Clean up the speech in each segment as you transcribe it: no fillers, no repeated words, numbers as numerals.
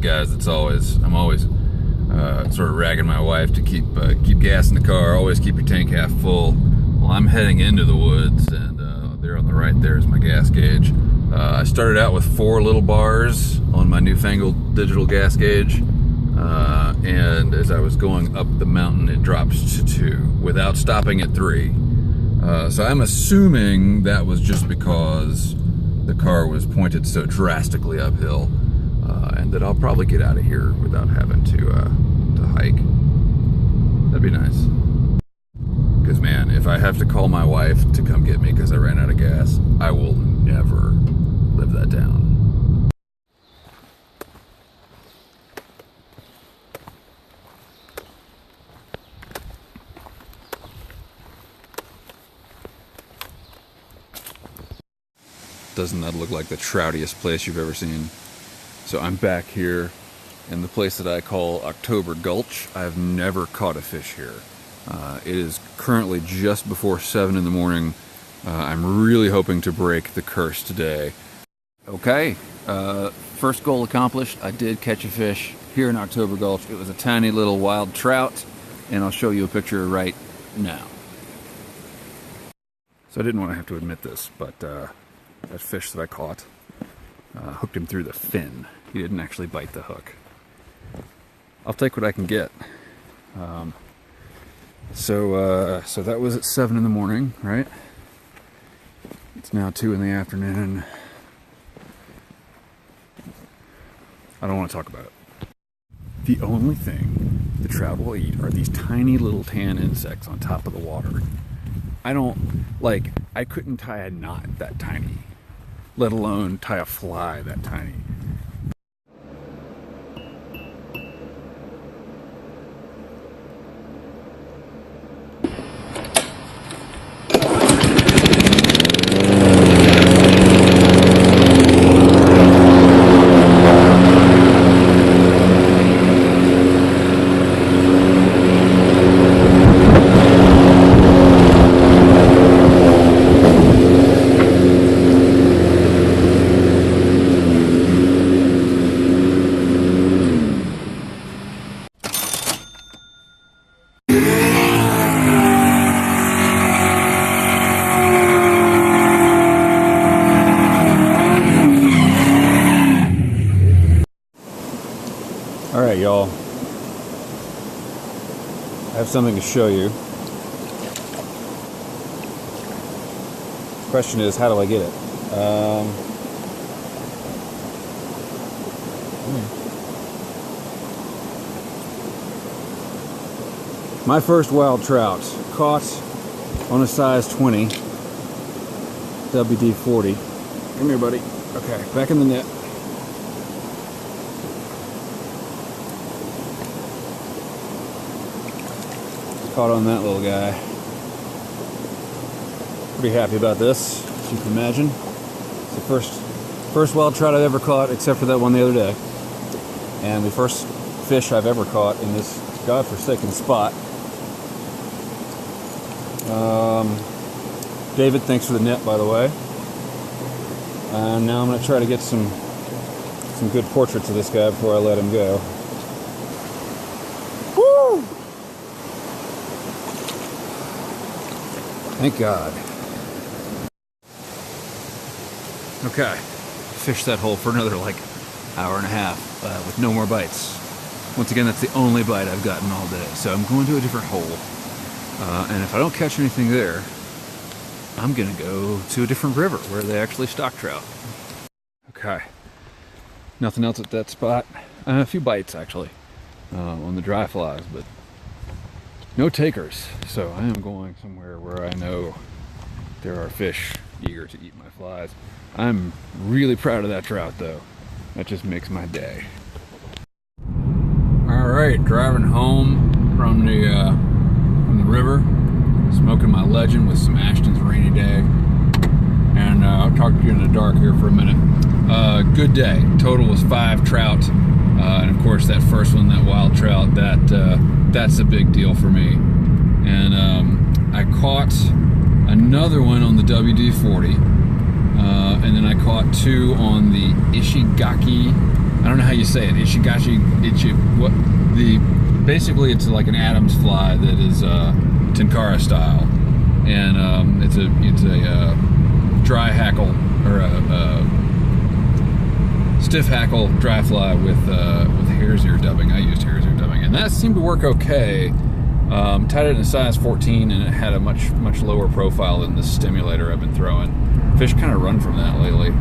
guys that's I'm always sort of ragging my wife to keep gas in the car, always keep your tank half full. Well, I'm heading into the woods, and there on the right there is my gas gauge. I started out with 4 little bars on my newfangled digital gas gauge, and as I was going up the mountain, it drops to 2 without stopping at 3. So I'm assuming that was just because the car was pointed so drastically uphill, and that I'll probably get out of here without having to hike. That'd be nice. Because man, if I have to call my wife to come get me because I ran out of gas, I will never live that down. Doesn't that look like the troutiest place you've ever seen? So I'm back here in the place that I call October Gulch. I've never caught a fish here. It is currently just before 7 in the morning. I'm really hoping to break the curse today. Okay, first goal accomplished. I did catch a fish here in October Gulch. It was a tiny little wild trout, and I'll show you a picture right now. So I didn't want to have to admit this, but that fish that I caught hooked him through the fin. He didn't actually bite the hook. I'll take what I can get. So that was at 7 in the morning, right? It's now 2 in the afternoon. I don't want to talk about it. The only thing the trout will eat are these tiny little tan insects on top of the water. I couldn't tie a knot that tiny, let alone tie a fly that tiny. All right, y'all. I have something to show you. The question is, how do I get it? My first wild trout, caught on a size 20, WD-40. Come here, buddy. Okay, back in the net. Caught on that little guy. Pretty happy about this, as you can imagine. It's the first wild trout I've ever caught, except for that one the other day. And the first fish I've ever caught in this godforsaken spot. David, thanks for the net, by the way. And now I'm going to try to get some good portraits of this guy before I let him go. Woo! Thank God. Okay, fished that hole for another hour and a half with no more bites. Once again, that's the only bite I've gotten all day. So I'm going to a different hole. And if I don't catch anything there, I'm gonna go to a different river where they actually stock trout. Okay, nothing else at that spot. A few bites actually on the dry flies, but no takers. So I am going somewhere where I know there are fish eager to eat my flies. I'm really proud of that trout though. That just makes my day. All right, driving home from the river, smoking my Legend with some Ashton's Rainy Day, and I'll talk to you in the dark here for a minute. Good day. Total was 5 trout, and of course that first one, that wild trout, that's a big deal for me. And I caught another one on the WD-40, and then I caught 2 on the Ishigaki I don't know how you say it. Basically it's like an Adams fly that is Tenkara style, and it's a dry hackle, or a stiff hackle dry fly with hare's ear dubbing. I used hare's ear dubbing, and that seemed to work okay. Tied it in a size 14, and it had a much lower profile than the stimulator I've been throwing. Fish kind of run from that lately.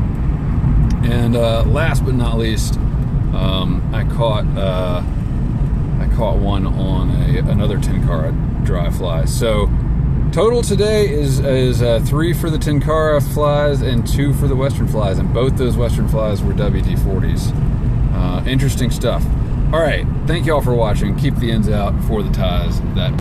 And last but not least, I caught one on another Tenkara dry fly. So total today is 3 for the Tenkara flies and 2 for the Western flies, and both those Western flies were WD-40s. Interesting stuff. All right, thank you all for watching. Keep the ends out for the ties. That